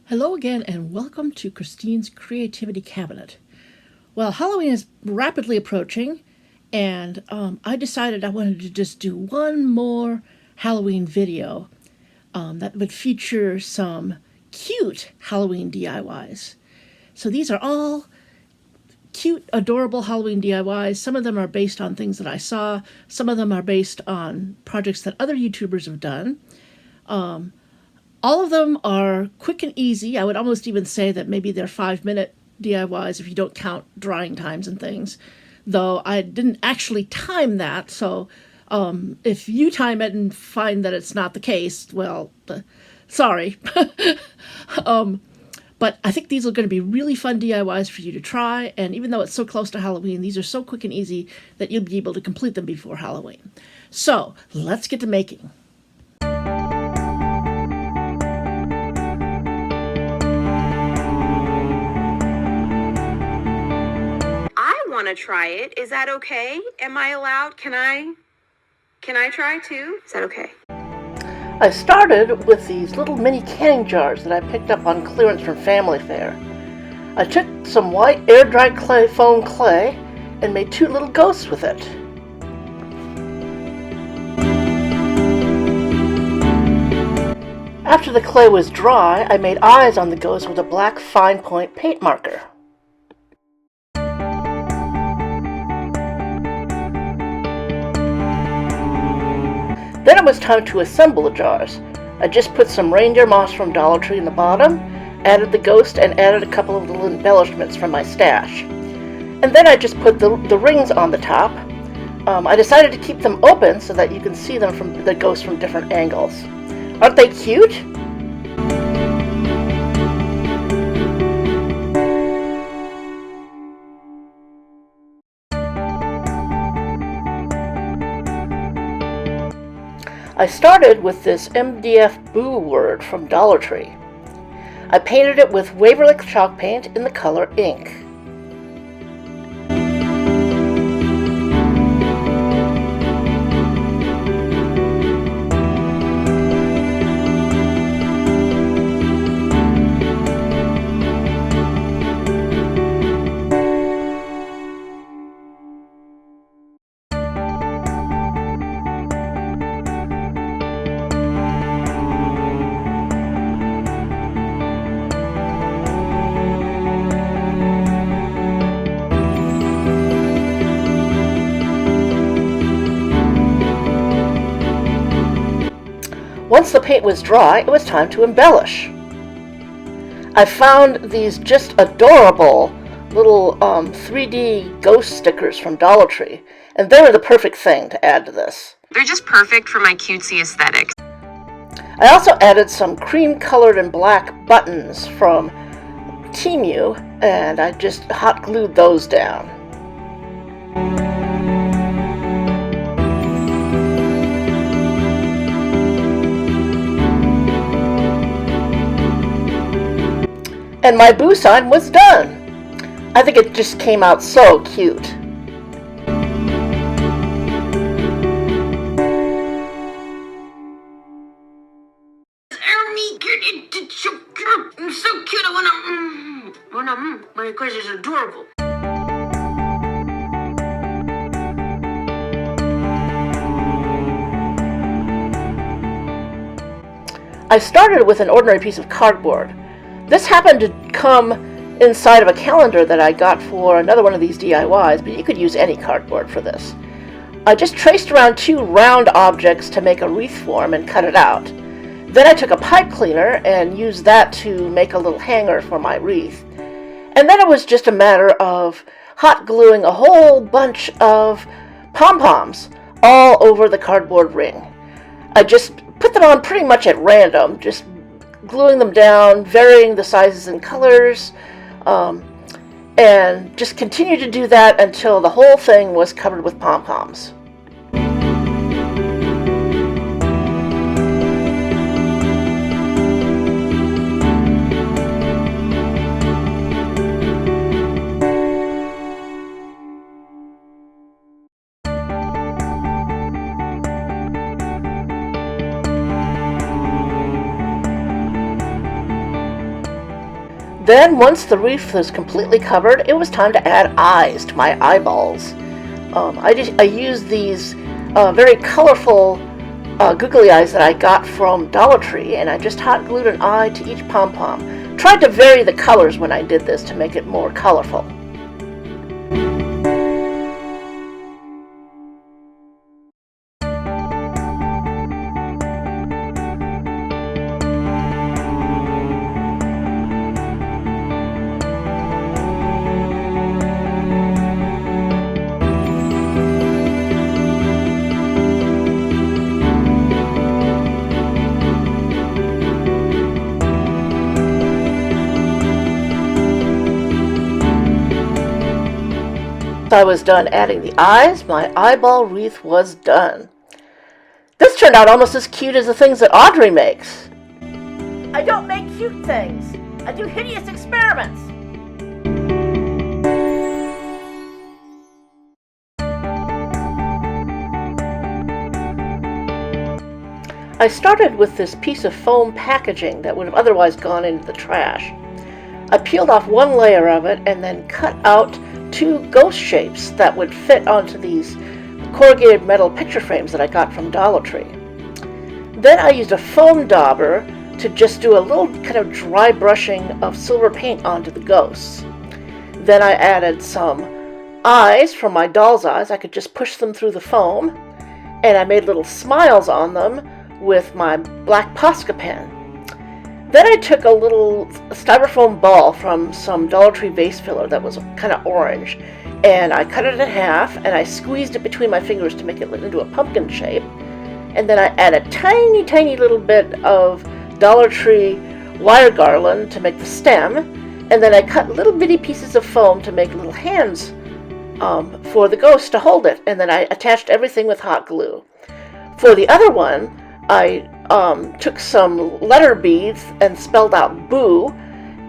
Hello again and welcome to Christine's Creativity Cabinet. Well, Halloween is rapidly approaching and I decided I wanted to just do one more Halloween video that would feature some cute Halloween DIYs. So these are all cute, adorable Halloween DIYs. Some of them are based on things that I saw. Some of them are based on projects that other YouTubers have done. All of them are quick and easy. I would almost even say that maybe they're 5-minute DIYs if you don't count drying times and things. Though I didn't actually time that, so if you time it and find that it's not the case, well, sorry. But I think these are going to be really fun DIYs for you to try, and even though it's so close to Halloween, these are so quick and easy that you'll be able to complete them before Halloween. So, let's get to making. Want to try it. Is that okay? Am I allowed? Can I try too? Is that okay? I started with these little mini canning jars that I picked up on clearance from Family Fair. I took some white air-dried foam clay and made 2 little ghosts with it. After the clay was dry, I made eyes on the ghosts with a black fine point paint marker. Then it was time to assemble the jars. I just put some reindeer moss from Dollar Tree in the bottom, added the ghost, and added a couple of little embellishments from my stash. And then I just put the rings on the top. I decided to keep them open so that you can see them from the ghosts from different angles. Aren't they cute? I started with this MDF boo word from Dollar Tree. I painted it with Waverly chalk paint in the color ink. Once the paint was dry, it was time to embellish. I found these just adorable little 3D ghost stickers from Dollar Tree, and they were the perfect thing to add to this. They're just perfect for my cutesy aesthetic. I also added some cream-colored and black buttons from Temu, and I just hot glued those down. And my boo sign was done. I think it just came out so cute. I'm so cute. I wanna, but of course it's adorable. I started with an ordinary piece of cardboard. This happened to come inside of a calendar that I got for another one of these DIYs, but you could use any cardboard for this. I just traced around 2 round objects to make a wreath form and cut it out. Then I took a pipe cleaner and used that to make a little hanger for my wreath. And then it was just a matter of hot gluing a whole bunch of pom-poms all over the cardboard ring. I just put them on pretty much at random, just gluing them down, varying the sizes and colors, and just continued to do that until the whole thing was covered with pom-poms. Then, once the wreath was completely covered, it was time to add eyes to my eyeballs. I used these very colorful googly eyes that I got from Dollar Tree, and I just hot glued an eye to each pom-pom. Tried to vary the colors when I did this to make it more colorful. I was done adding the eyes, my eyeball wreath was done. This turned out almost as cute as the things that Audrey makes. I don't make cute things. I do hideous experiments. I started with this piece of foam packaging that would have otherwise gone into the trash. I peeled off one layer of it and then cut out 2 ghost shapes that would fit onto these corrugated metal picture frames that I got from Dollar Tree. Then I used a foam dauber to just do a little kind of dry brushing of silver paint onto the ghosts. Then I added some eyes from my doll's eyes. I could just push them through the foam, and I made little smiles on them with my black Posca pen. Then I took a little styrofoam ball from some Dollar Tree vase filler that was kind of orange, and I cut it in half, and I squeezed it between my fingers to make it into a pumpkin shape. And then I added a tiny, tiny little bit of Dollar Tree wire garland to make the stem, and then I cut little bitty pieces of foam to make little hands for the ghost to hold it, and then I attached everything with hot glue. For the other one, I took some letter beads and spelled out boo,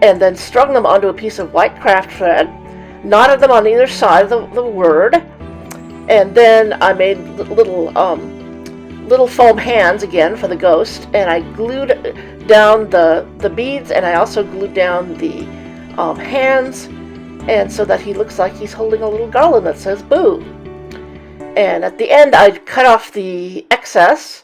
and then strung them onto a piece of white craft thread, knotted them on either side of the word, and then I made little foam hands again for the ghost, and I glued down the beads, and I also glued down the hands, and so that he looks like he's holding a little garland that says boo. And at the end I cut off the excess,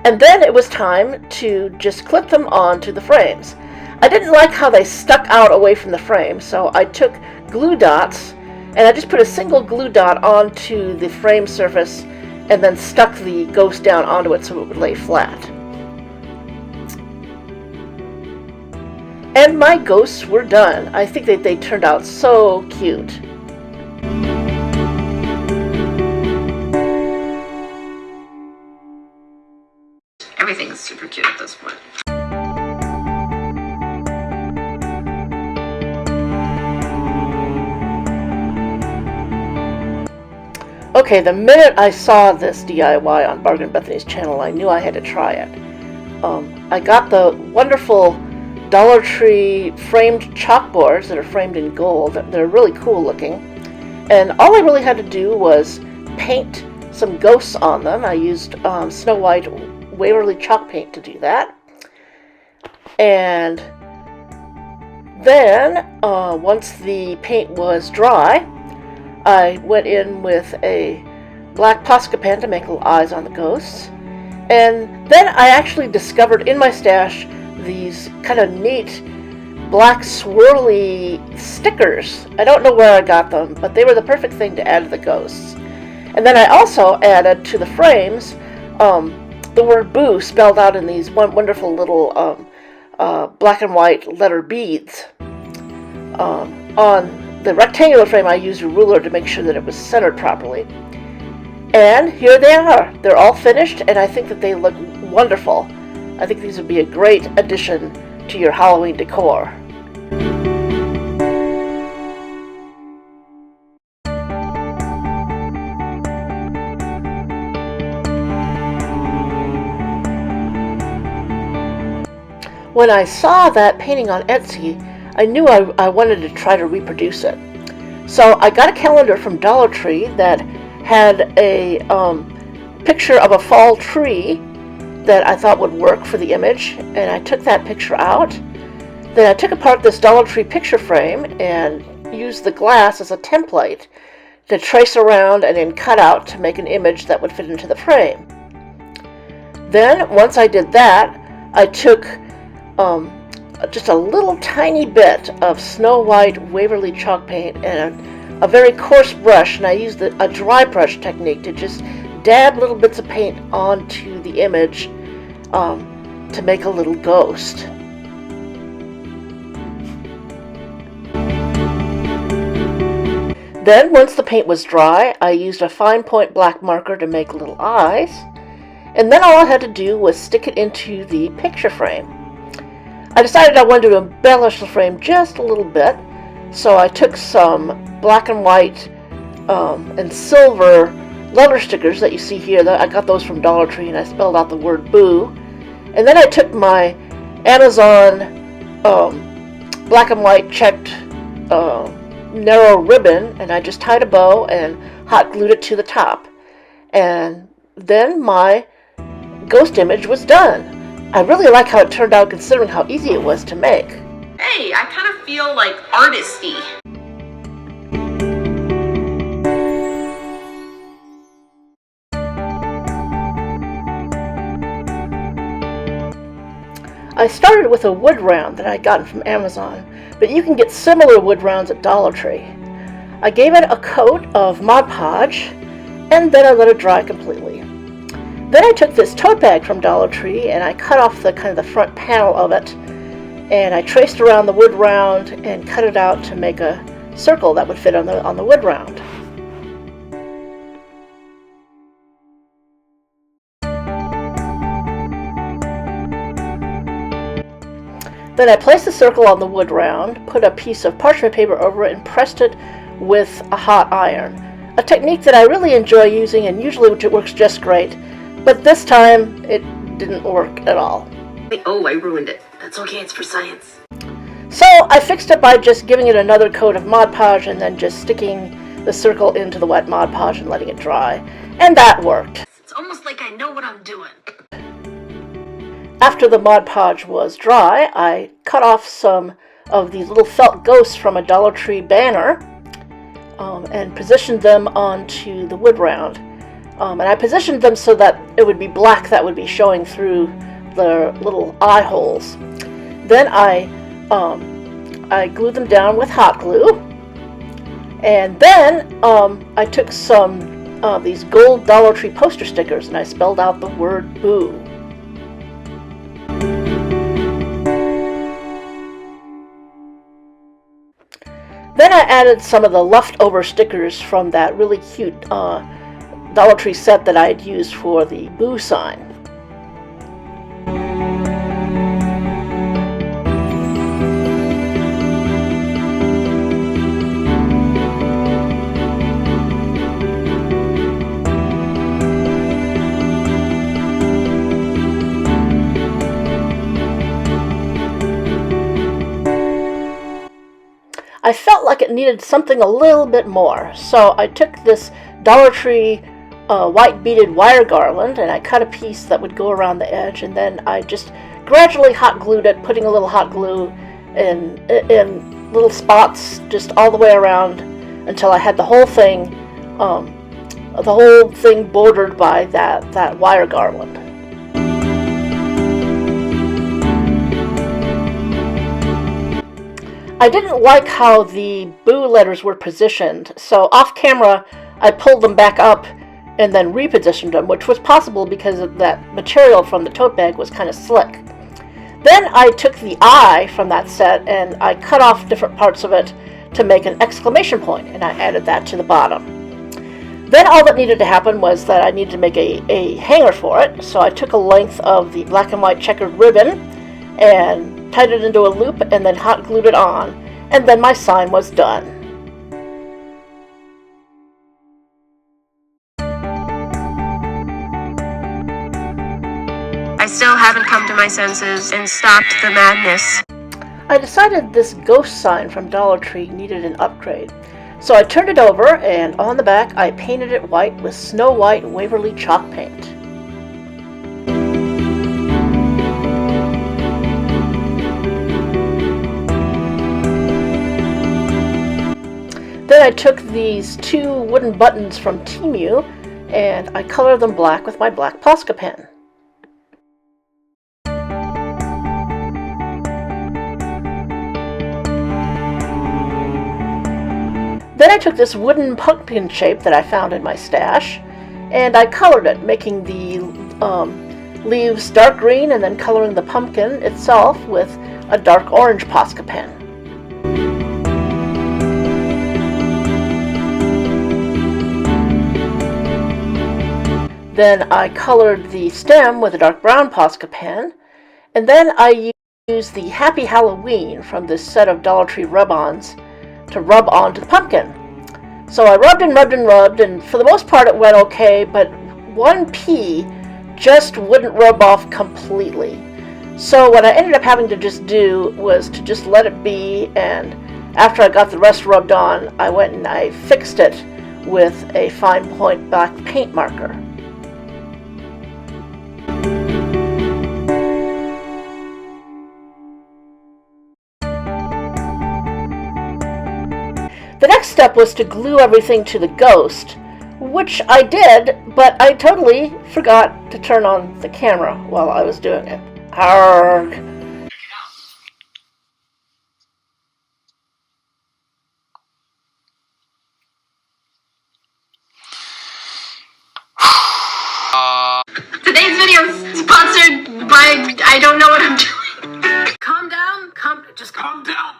and then it was time to just clip them onto the frames. I didn't like how they stuck out away from the frame, so I took glue dots and I just put a single glue dot onto the frame surface and then stuck the ghost down onto it so it would lay flat. And my ghosts were done. I think that they turned out so cute. Everything's super cute at this point. Okay, the minute I saw this DIY on Bargain Bethany's channel, I knew I had to try it. I got the wonderful Dollar Tree framed chalkboards that are framed in gold. They're really cool looking. And all I really had to do was paint some ghosts on them. I used Snow White Waverly chalk paint to do that. And then, once the paint was dry, I went in with a black Posca pen to make little eyes on the ghosts. And then I actually discovered in my stash these kind of neat black swirly stickers. I don't know where I got them, but they were the perfect thing to add to the ghosts. And then I also added to the frames the word boo spelled out in these wonderful little black and white letter beads. On the rectangular frame, I used a ruler to make sure that it was centered properly. And here they are. They're all finished, and I think that they look wonderful. I think these would be a great addition to your Halloween decor. When I saw that painting on Etsy, I knew I wanted to try to reproduce it. So I got a calendar from Dollar Tree that had a picture of a fall tree that I thought would work for the image, and I took that picture out. Then I took apart this Dollar Tree picture frame and used the glass as a template to trace around and then cut out to make an image that would fit into the frame. Then, once I did that, I took just a little tiny bit of Snow White Waverly chalk paint and a very coarse brush, and I used a dry brush technique to just dab little bits of paint onto the image to make a little ghost. Then, once the paint was dry, I used a fine point black marker to make little eyes, and then all I had to do was stick it into the picture frame. I decided I wanted to embellish the frame just a little bit, so I took some black and white and silver letter stickers that you see here. I got those from Dollar Tree, and I spelled out the word boo. And then I took my Amazon black and white checked narrow ribbon, and I just tied a bow and hot glued it to the top. And then my ghost image was done. I really like how it turned out considering how easy it was to make. Hey, I kind of feel like artisty. I started with a wood round that I'd gotten from Amazon, but you can get similar wood rounds at Dollar Tree. I gave it a coat of Mod Podge, and then I let it dry completely. Then I took this tote bag from Dollar Tree and I cut off the front panel of it, and I traced around the wood round and cut it out to make a circle that would fit on the wood round. Then I placed the circle on the wood round, put a piece of parchment paper over it, and pressed it with a hot iron. A technique that I really enjoy using, and usually it works just great, but this time it didn't work at all. Oh, I ruined it. That's okay, it's for science. So I fixed it by just giving it another coat of Mod Podge and then just sticking the circle into the wet Mod Podge and letting it dry. And that worked. It's almost like I know what I'm doing. After the Mod Podge was dry, I cut off some of these little felt ghosts from a Dollar Tree banner and positioned them onto the wood round. And I positioned them so that it would be black that would be showing through the little eye holes. Then I glued them down with hot glue, and then I took some of these gold Dollar Tree poster stickers and I spelled out the word boo. Then I added some of the leftover stickers from that really cute Dollar Tree set that I had used for the boo sign. I felt like it needed something a little bit more, so I took this Dollar Tree white beaded wire garland and I cut a piece that would go around the edge, and then I just gradually hot glued it, putting a little hot glue in little spots just all the way around until I had the whole thing bordered by that wire garland. I didn't like how the boo letters were positioned, so off camera I pulled them back up and then repositioned them, which was possible because of that material from the tote bag was kind of slick. Then I took the eye from that set and I cut off different parts of it to make an exclamation point, and I added that to the bottom. Then all that needed to happen was that I needed to make a hanger for it, so I took a length of the black and white checkered ribbon and tied it into a loop and then hot glued it on, and then my sign was done. I still haven't come to my senses and stopped the madness. I decided this ghost sign from Dollar Tree needed an upgrade, so I turned it over and on the back I painted it white with Snow White Waverly chalk paint. I took these 2 wooden buttons from Temu and I colored them black with my black Posca pen. Then I took this wooden pumpkin shape that I found in my stash and I colored it, making the leaves dark green and then coloring the pumpkin itself with a dark orange Posca pen. Then I colored the stem with a dark brown Posca pen, and then I used the Happy Halloween from this set of Dollar Tree rub-ons to rub onto the pumpkin. So I rubbed and rubbed and rubbed, and for the most part it went okay, but one P just wouldn't rub off completely. So what I ended up having to just do was to just let it be, and after I got the rest rubbed on, I went and I fixed it with a fine point black paint marker. The next step was to glue everything to the ghost, which I did, but I totally forgot to turn on the camera while I was doing it. Arrgh. Today's video is sponsored by I don't know what I'm doing. Calm down. Just calm down.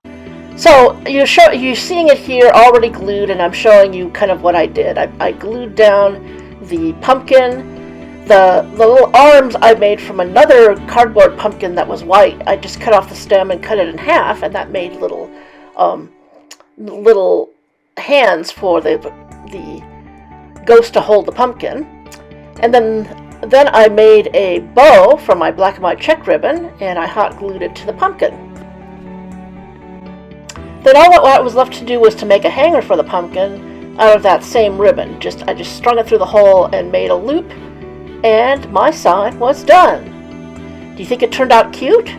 So you're seeing it here already glued, and I'm showing you kind of what I did. I glued down the pumpkin. The little arms I made from another cardboard pumpkin that was white. I just cut off the stem and cut it in half, and that made little hands for the ghost to hold the pumpkin. And then I made a bow from my black and white check ribbon, and I hot glued it to the pumpkin. Then all that was left to do was to make a hanger for the pumpkin out of that same ribbon. I just strung it through the hole and made a loop, and my sign was done. Do you think it turned out cute?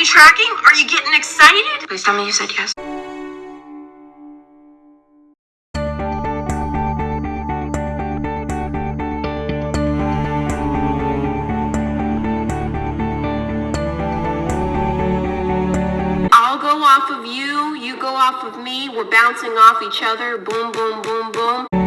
Tracking? Are you getting excited? Please tell me you said yes. I'll go off of you, you go off of me, we're bouncing off each other, boom, boom, boom, boom.